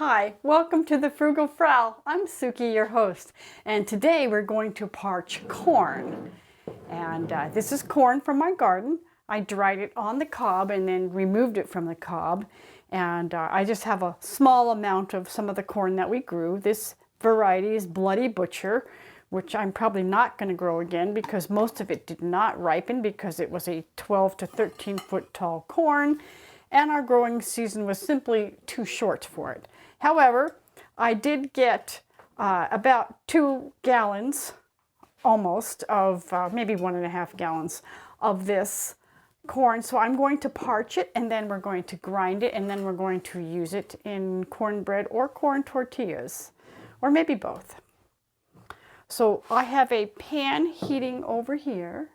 Hi, welcome to the Frugal Frau. I'm Suki, your host, and today we're going to parch corn. And this is corn from my garden. I dried it on the cob and then removed it from the cob. And I just have a small amount of some of the corn that we grew. This variety is Bloody Butcher, which I'm probably not going to grow again because most of it did not ripen because it was a 12 to 13 foot tall corn. And our growing season was simply too short for it. However, I did get about 2 gallons, almost, of maybe 1.5 gallons of this corn. So I'm going to parch it, and then we're going to grind it, and then we're going to use it in cornbread or corn tortillas, or maybe both. So I have a pan heating over here,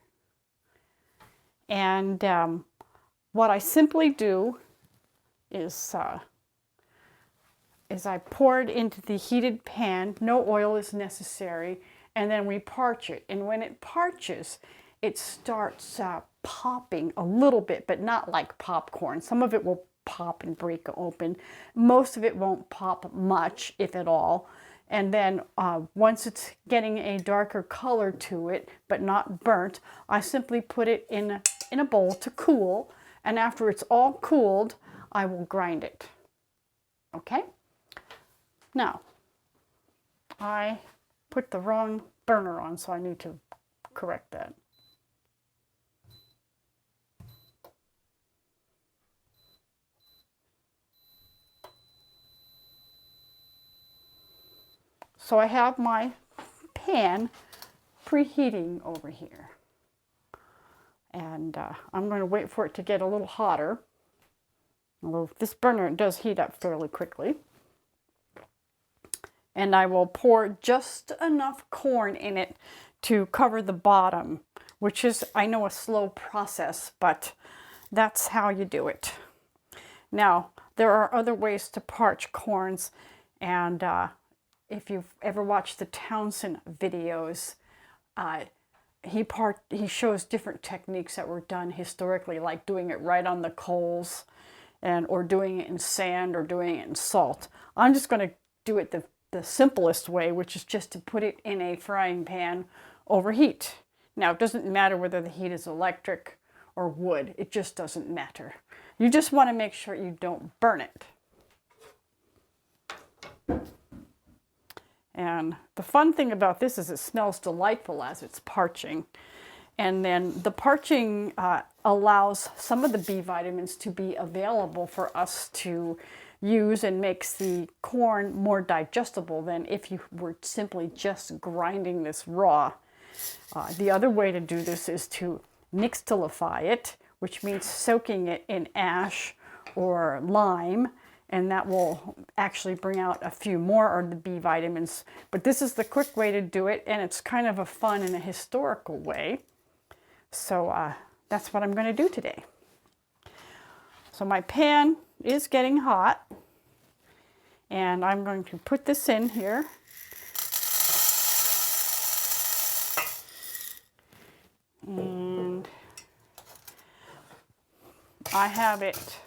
and what I simply do is I pour it into the heated pan. No oil is necessary, and then we parch it. And when it parches, it starts popping a little bit, but not like popcorn. Some of it will pop and break open. Most of it won't pop much, if at all. And then once it's getting a darker color to it, but not burnt, I simply put it in a bowl to cool. And after it's all cooled, I will grind it. Okay? Now, I put the wrong burner on, so I need to correct that. So I have my pan preheating over here. And I'm going to wait for it to get a little hotter. Although this burner does heat up fairly quickly. And I will pour just enough corn in it to cover the bottom, which is, I know, a slow process, but that's how you do it. Now, there are other ways to parch corns, and if you've ever watched the Townsend videos, he shows different techniques that were done historically, like doing it right on the coals, or doing it in sand, or doing it in salt. I'm just going to do it the simplest way, which is just to put it in a frying pan over heat. Now, it doesn't matter whether the heat is electric or wood. It just doesn't matter. You just want to make sure you don't burn it. And the fun thing about this is it smells delightful as it's parching. And then the parching allows some of the B vitamins to be available for us to use, and makes the corn more digestible than if you were simply just grinding this raw. The other way to do this is to nixtamify it, which means soaking it in ash or lime, and that will actually bring out a few more of the B vitamins. But this is the quick way to do it, and it's kind of a fun and a historical way. So that's what I'm going to do today. So my pan is getting hot, and I'm going to put this in here. And I have it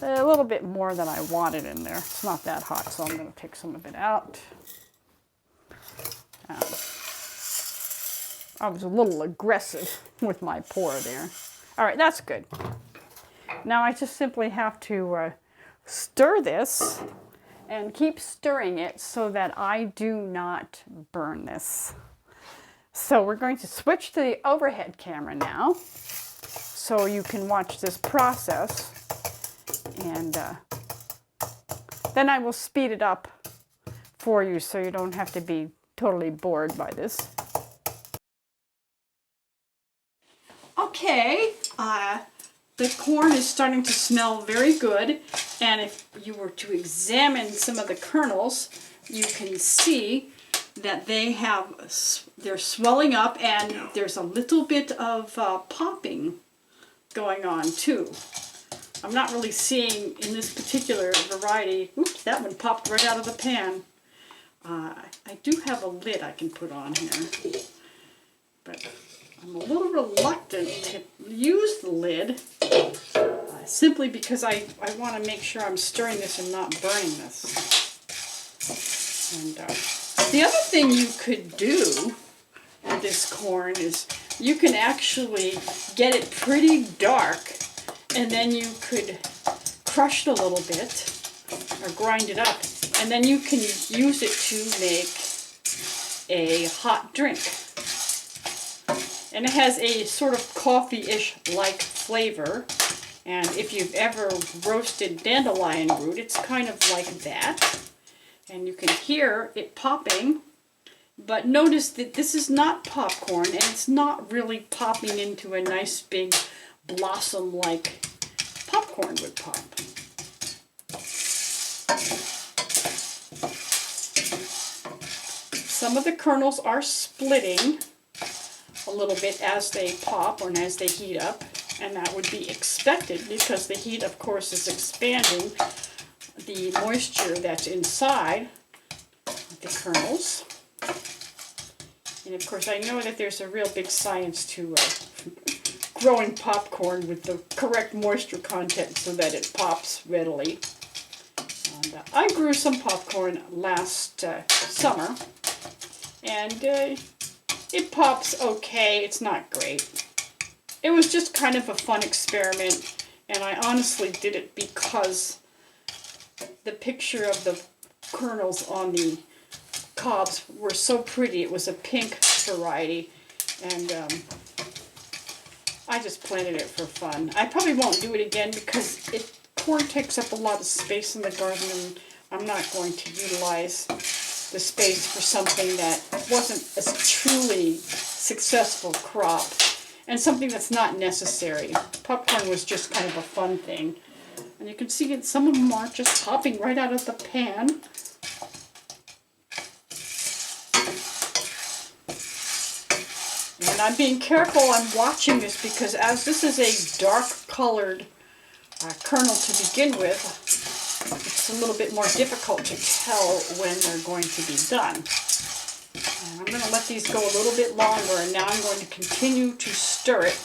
a little bit more than I wanted in there. It's not that hot, so I'm going to take some of it out. I was a little aggressive with my pour there. All right, that's good. Now I just simply have to stir this and keep stirring it so that I do not burn this. So we're going to switch to the overhead camera now so you can watch this process, and then I will speed it up for you so you don't have to be totally bored by this. Okay, the corn is starting to smell very good, and if you were to examine some of the kernels, you can see that they're swelling up, and there's a little bit of popping going on too. I'm not really seeing in this particular variety, oops, that one popped right out of the pan. I do have a lid I can put on here, but I'm a little reluctant to use the lid. I simply because I want to make sure I'm stirring this and not burning this. And the other thing you could do with this corn is you can actually get it pretty dark, and then you could crush it a little bit or grind it up, and then you can use it to make a hot drink. And it has a sort of coffee-ish like flavor. And if you've ever roasted dandelion root, it's kind of like that. And you can hear it popping. But notice that this is not popcorn, and it's not really popping into a nice big blossom like popcorn would pop. Some of the kernels are splitting a little bit as they pop or as they heat up, and that would be expected because the heat, of course, is expanding the moisture that's inside the kernels. And of course, I know that there's a real big science to growing popcorn with the correct moisture content so that it pops readily. And I grew some popcorn last summer, and it pops okay. It's not great. It was just kind of a fun experiment, and I honestly did it because the picture of the kernels on the cobs were so pretty. It was a pink variety, and I just planted it for fun. I probably won't do it again because corn takes up a lot of space in the garden, and I'm not going to utilize the space for something that wasn't a truly successful crop and something that's not necessary. Popcorn was just kind of a fun thing. And you can see that some of them are just popping right out of the pan. And I'm being careful on watching this because as this is a dark colored kernel to begin with, it's a little bit more difficult to tell when they're going to be done. And I'm going to let these go a little bit longer, and now I'm going to continue to stir it.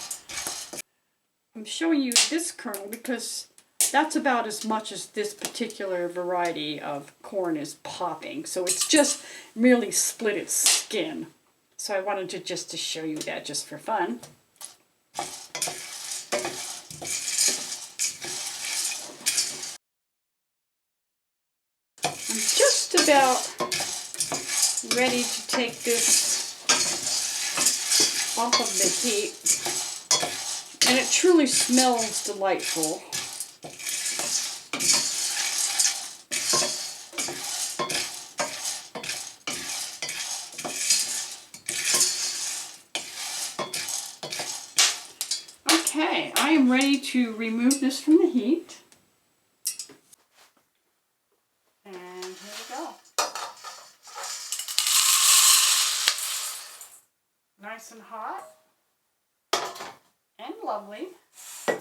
I'm showing you this kernel because that's about as much as this particular variety of corn is popping. So it's just merely split its skin. So I wanted to show you that just for fun. I'm just about ready to take this off of the heat, and it truly smells delightful. Okay, I am ready to remove this from the heat. And here we go. Nice and hot and lovely. I'm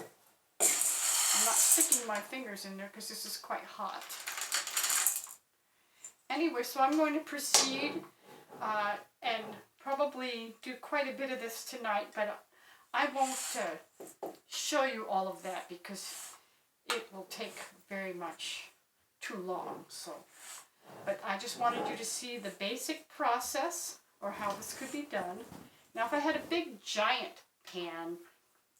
not sticking my fingers in there because this is quite hot. Anyway, so I'm going to proceed and probably do quite a bit of this tonight, but I won't show you all of that because it will take very much too long. So, but I just wanted you to see the basic process or how this could be done. Now, if I had a big giant pan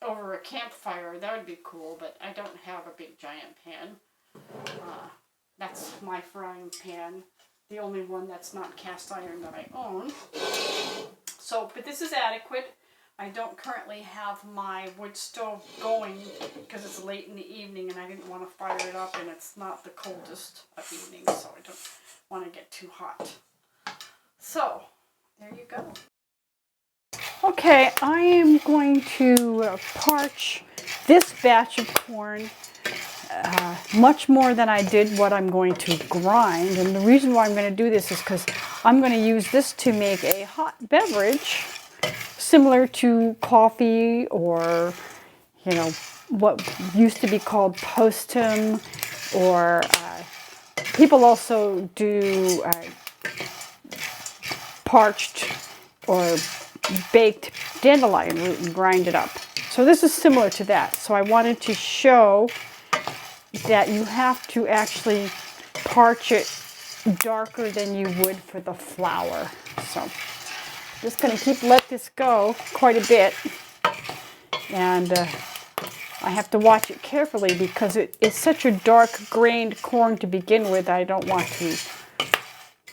over a campfire, that would be cool, but I don't have a big giant pan. That's my frying pan, the only one that's not cast iron that I own. So, but this is adequate. I don't currently have my wood stove going because it's late in the evening and I didn't want to fire it up, and it's not the coldest of evenings, so I don't want to get too hot. So, there you go. Okay, I am going to parch this batch of corn much more than I did what I'm going to grind. And the reason why I'm going to do this is because I'm going to use this to make a hot beverage similar to coffee, or, you know, what used to be called postum, or people also do parched or baked dandelion root and grind it up. So So this is similar to that. So I wanted to show that you have to actually parch it darker than you would for the flower. So just going to let this go quite a bit, and I have to watch it carefully because it's such a dark grained corn to begin with. I don't want to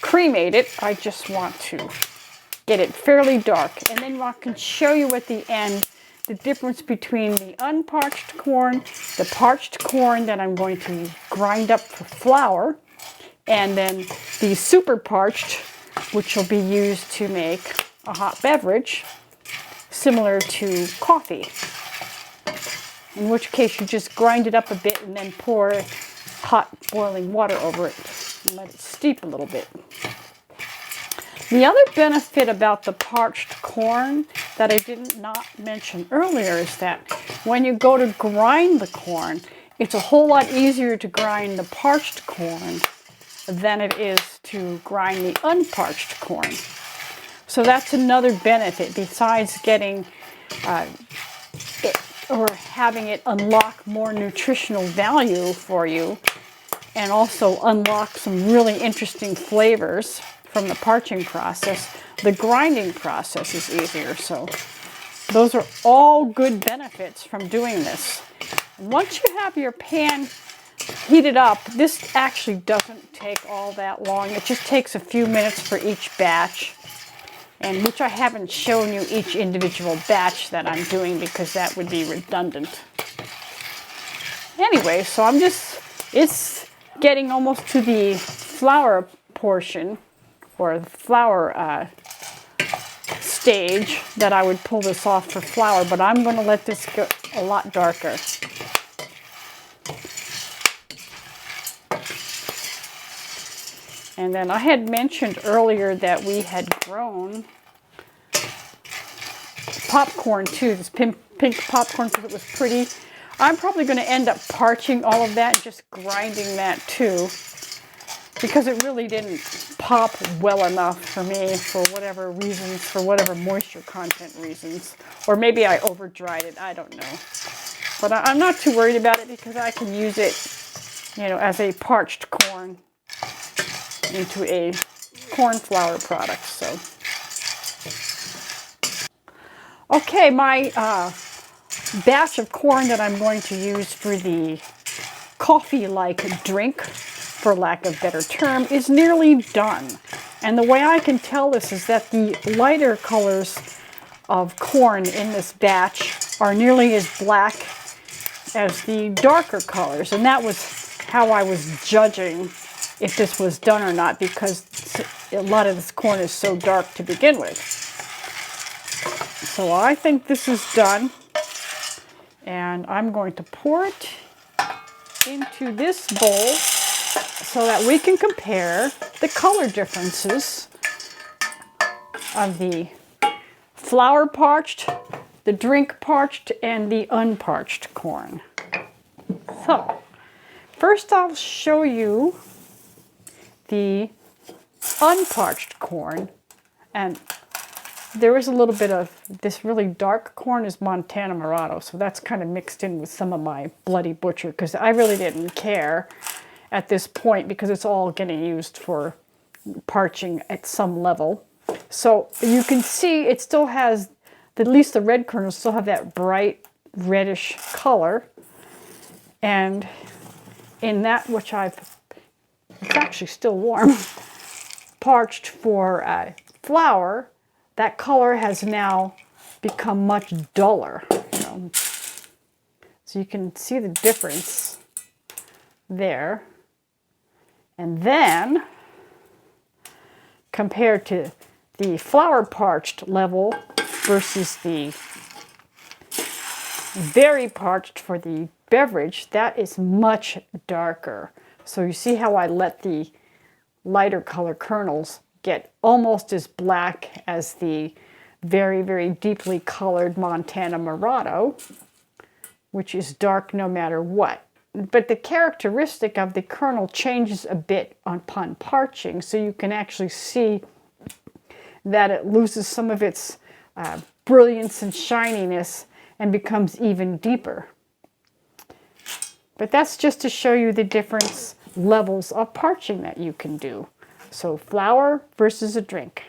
cremate it. I just want to get it fairly dark, and then I can show you at the end the difference between the unparched corn, the parched corn that I'm going to grind up for flour, and then the super parched, which will be used to make a hot beverage similar to coffee. In which case you just grind it up a bit and then pour hot boiling water over it and let it steep a little bit. The other benefit about the parched corn that I did not mention earlier is that when you go to grind the corn, it's a whole lot easier to grind the parched corn than it is to grind the unparched corn. So that's another benefit besides getting or having it unlock more nutritional value for you, and also unlock some really interesting flavors from the parching process. The grinding process is easier. So those are all good benefits from doing this. Once you have your pan heated up, this actually doesn't take all that long. It just takes a few minutes for each batch, and which I haven't shown you each individual batch that I'm doing because that would be redundant. Anyway, so it's getting almost to the flour portion, or the flour stage, that I would pull this off for flour, but I'm going to let this go a lot darker. And then I had mentioned earlier that we had grown popcorn too, this pink popcorn, because it was pretty. I'm probably going to end up parching all of that and just grinding that too, because it really didn't pop well enough for me for whatever reasons, for whatever moisture content reasons. Or maybe I over dried it, I don't know. But I'm not too worried about it because I can use it, you know, as a parched corn into a corn flour product. So okay, my batch of corn that I'm going to use for the coffee-like drink, for lack of a better term, is nearly done. And the way I can tell this is that the lighter colors of corn in this batch are nearly as black as the darker colors. And that was how I was judging if this was done or not, because a lot of this corn is so dark to begin with. So I think this is done, and I'm going to pour it into this bowl so that we can compare the color differences of the flour parched, the drink parched, and the unparched corn. So first I'll show you the unparched corn, and there is a little bit of this really dark corn is Montana Murato, so that's kind of mixed in with some of my Bloody Butcher, because I really didn't care at this point because it's all getting used for parching at some level. So you can see it still has, at least the red kernels still have that bright reddish color, and in that which it's actually still warm, parched for flour, that color has now become much duller. You know? So you can see the difference there. And then, compared to the flour parched level versus the very parched for the beverage, that is much darker. So you see how I let the lighter color kernels get almost as black as the very, very deeply colored Montana Murato, which is dark no matter what. But the characteristic of the kernel changes a bit upon parching, so you can actually see that it loses some of its brilliance and shininess and becomes even deeper. But that's just to show you the different levels of parching that you can do. So flower versus a drink.